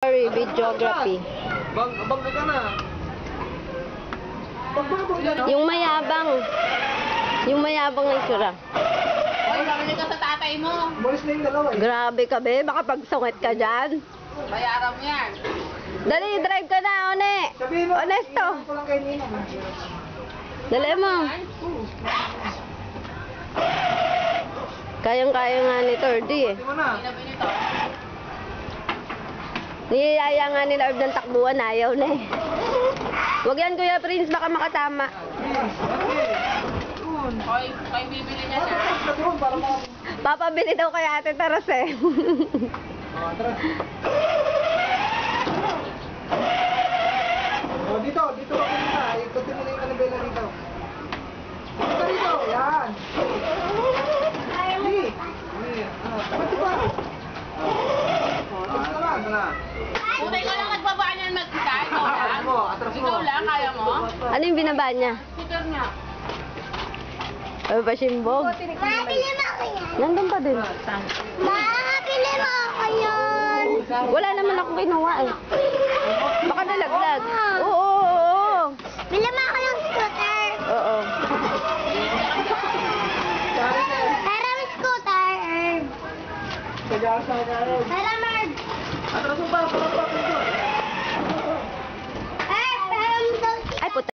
Videography. Bangga ka na. Yung mayabang. Yung mayabang na isura. Hoy, babalik ka sa tatay mo. Boys na yung dalawa eh. Grabe ka be, baka pagsungit ka dyan. Bayaran mo yan. Dali, drive ka na, One. Sabihin mo, Honesto. iiwan ko lang kay Nina. Dali mo. Kayang-kaya nga ni Tordy eh. Pati mo na. Inabi nito. Niyayaya nga nila Herb ng takbuhan, ayaw na eh. Huwag yan Kuya Prince, baka makatama. Hoy, kayo bibili niya na. Sa doon para mga... Papabili daw kay Ate Taras eh. Tara. Dito ka muna. Ikutin mo na yung kanabela dito. Dito, yan. Hindi. Pati ba? Atras na lang. Kung ikaw lang nagbabaan yan mag-isa, ikaw lang. Atras mo. Ikaw lang, kaya mo? Ano yung binaba niya? Scooter niya. Ano ba simbog? Mabili mo ako yan. Nandun pa din. Mabili mo ako yan. Wala naman ako kinuha eh. Baka nalaglag. Oo. Bili mo ako ng scooter. Oo. Para may scooter. Sagasa ka rin. Para mag... Atras mo pa. Para pa.